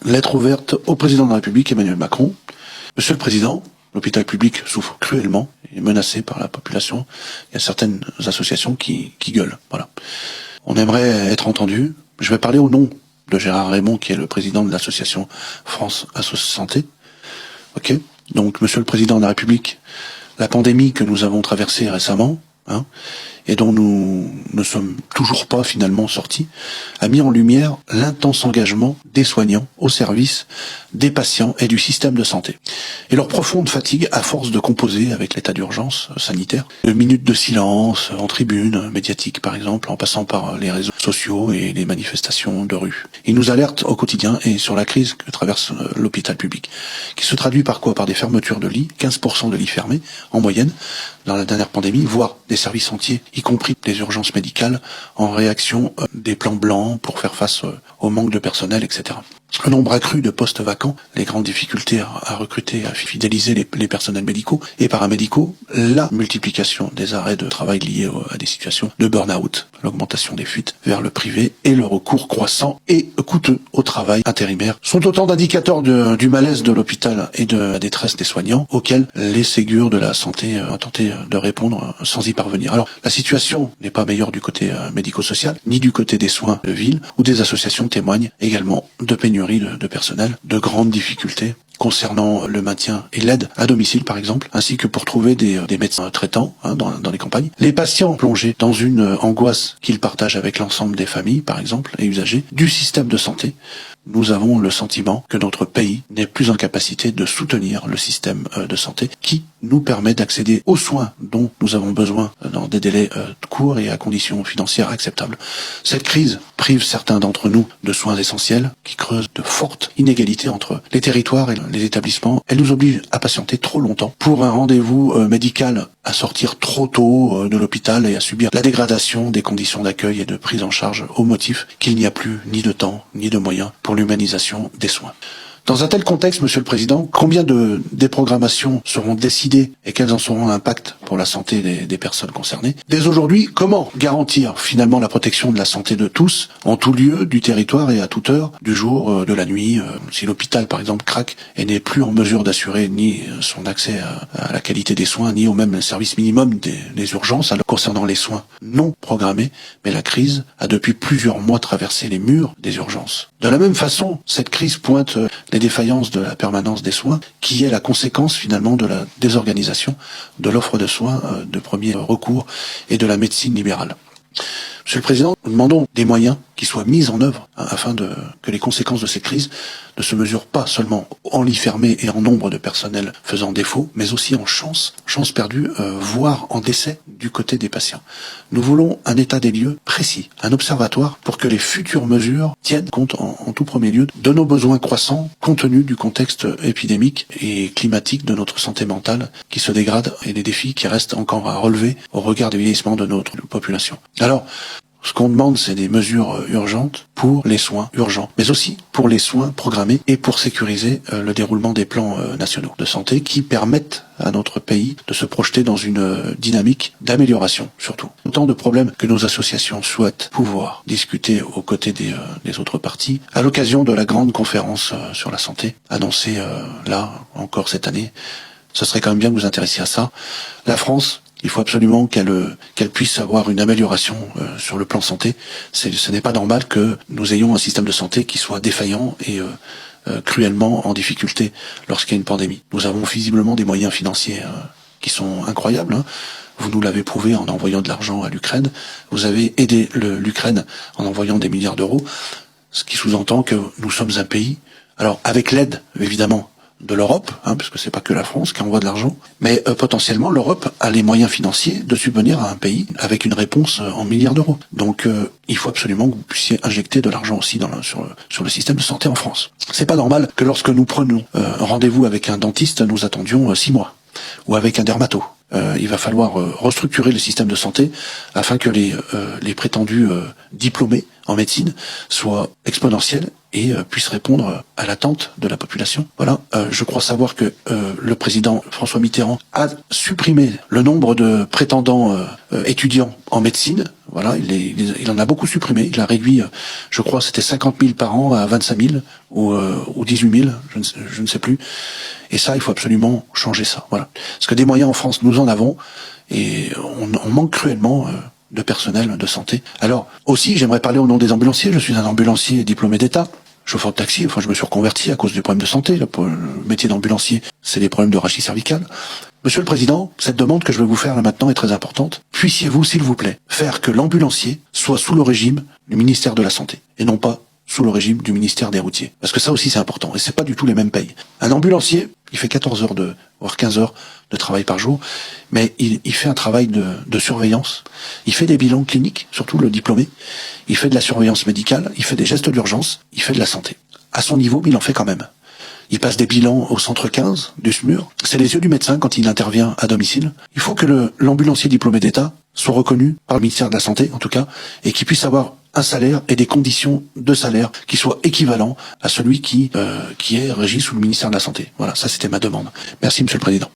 Lettre ouverte au président de la République, Emmanuel Macron. Monsieur le Président, l'hôpital public souffre cruellement, il est menacé par la population. Il y a certaines associations qui gueulent. Voilà. On aimerait être entendu. Je vais parler au nom de Gérard Raymond, qui est le président de l'association France Asso Santé. Ok. Donc, Monsieur le Président de la République, la pandémie que nous avons traversée récemment, et dont nous ne sommes toujours pas finalement sortis, a mis en lumière l'intense engagement des soignants au service des patients et du système de santé. Et leur profonde fatigue à force de composer avec l'état d'urgence sanitaire. De minutes de silence en tribune médiatique par exemple, en passant par les réseaux sociaux et les manifestations de rue. Ils nous alertent au quotidien et sur la crise que traverse l'hôpital public, qui se traduit par quoi? Par des fermetures de lits, 15% de lits fermés en moyenne dans la dernière pandémie, voire des services entiers, y compris des urgences médicales, en réaction des plans blancs pour faire face au manque de personnel, etc. Le nombre accru de postes vacants, les grandes difficultés à recruter, à fidéliser les personnels médicaux et paramédicaux, la multiplication des arrêts de travail liés à des situations de burn-out, l'augmentation des fuites vers le privé et le recours croissant et coûteux au travail intérimaire sont autant d'indicateurs du malaise de l'hôpital et de la détresse des soignants auxquels les Ségur de la santé ont tenté de répondre sans y parvenir. Alors, la situation n'est pas meilleure du côté médico-social, ni du côté des soins de ville, où des associations témoignent également de pénurie de personnel, de grandes difficultés concernant le maintien et l'aide à domicile par exemple, ainsi que pour trouver des médecins traitants dans les campagnes. Les patients plongés dans une angoisse qu'ils partagent avec l'ensemble des familles par exemple et usagers du système de santé. Nous avons le sentiment que notre pays n'est plus en capacité de soutenir le système de santé qui nous permet d'accéder aux soins dont nous avons besoin dans des délais courts et à conditions financières acceptables. Cette crise prive certains d'entre nous de soins essentiels qui creusent de fortes inégalités entre les territoires et les établissements. Elle nous oblige à patienter trop longtemps pour un rendez-vous médical, à sortir trop tôt de l'hôpital et à subir la dégradation des conditions d'accueil et de prise en charge au motif qu'il n'y a plus ni de temps ni de moyens pour l'humanisation des soins. Dans un tel contexte, Monsieur le Président, combien de déprogrammations seront décidées et quels en seront l'impact pour la santé des personnes concernées? Dès aujourd'hui, comment garantir finalement la protection de la santé de tous, en tout lieu du territoire et à toute heure, du jour, de la nuit? Si l'hôpital, par exemple, craque et n'est plus en mesure d'assurer ni son accès à la qualité des soins, ni au même service minimum des urgences, alors concernant les soins non programmés, mais la crise a depuis plusieurs mois traversé les murs des urgences. De la même façon, cette crise pointe les défaillances de la permanence des soins, qui est la conséquence finalement de la désorganisation de l'offre de soins de premier recours et de la médecine libérale. Monsieur le Président, nous demandons des moyens qui soient mis en œuvre afin que les conséquences de cette crise ne se mesurent pas seulement en lits fermés et en nombre de personnel faisant défaut, mais aussi en chance perdue, voire en décès du côté des patients. Nous voulons un état des lieux précis, un observatoire pour que les futures mesures tiennent compte en tout premier lieu de nos besoins croissants compte tenu du contexte épidémique et climatique de notre santé mentale qui se dégrade et des défis qui restent encore à relever au regard du vieillissement de notre population. Alors, ce qu'on demande, c'est des mesures urgentes pour les soins urgents, mais aussi pour les soins programmés et pour sécuriser le déroulement des plans nationaux de santé qui permettent à notre pays de se projeter dans une dynamique d'amélioration, surtout. Autant de problèmes que nos associations souhaitent pouvoir discuter aux côtés des autres parties à l'occasion de la grande conférence sur la santé annoncée là encore cette année. Ce serait quand même bien que vous intéressiez à ça. La France, il faut absolument qu'elle puisse avoir une amélioration sur le plan santé. Ce n'est pas normal que nous ayons un système de santé qui soit défaillant et cruellement en difficulté lorsqu'il y a une pandémie. Nous avons visiblement des moyens financiers qui sont incroyables. Vous nous l'avez prouvé en envoyant de l'argent à l'Ukraine. Vous avez aidé l'Ukraine en envoyant des milliards d'euros, ce qui sous-entend que nous sommes un pays, alors avec l'aide évidemment de l'Europe, parce que c'est pas que la France qui envoie de l'argent, mais potentiellement l'Europe a les moyens financiers de subvenir à un pays avec une réponse en milliards d'euros. Donc il faut absolument que vous puissiez injecter de l'argent aussi sur le système de santé en France. C'est pas normal que lorsque nous prenons rendez-vous avec un dentiste, nous attendions 6 mois, ou avec un dermato. Il va falloir restructurer le système de santé afin que les prétendus diplômés en médecine soient exponentiels et puissent répondre à l'attente de la population. Voilà, je crois savoir que le président François Mitterrand a supprimé le nombre de prétendants étudiants en médecine. Voilà, il en a beaucoup supprimé. Il a réduit, je crois, c'était 50 000 par an à 25 000 ou 18 000, je ne sais plus. Et ça, il faut absolument changer ça. Voilà, parce que des moyens en France, nous en avons, et on manque cruellement de personnel de santé. Alors aussi, j'aimerais parler au nom des ambulanciers. Je suis un ambulancier diplômé d'État, chauffeur de taxi. Enfin, je me suis reconverti à cause du problème de santé. Le métier d'ambulancier, c'est les problèmes de rachis cervical. Monsieur le Président, cette demande que je vais vous faire là maintenant est très importante. Puissiez-vous, s'il vous plaît, faire que l'ambulancier soit sous le régime du ministère de la Santé et non pas sous le régime du ministère des Routiers. Parce que ça aussi c'est important et c'est pas du tout les mêmes payes. Un ambulancier, il fait 14 heures voire 15 heures de travail par jour, mais il fait un travail de surveillance. Il fait des bilans cliniques, surtout le diplômé. Il fait de la surveillance médicale, il fait des gestes d'urgence, il fait de la santé. À son niveau, mais il en fait quand même. Il passe des bilans au centre 15 du SMUR. C'est les yeux du médecin quand il intervient à domicile. Il faut que l'ambulancier diplômé d'État soit reconnu par le ministère de la Santé, en tout cas, et qu'il puisse avoir un salaire et des conditions de salaire qui soient équivalents à celui qui est régi sous le ministère de la Santé. Voilà, ça c'était ma demande. Merci Monsieur le Président.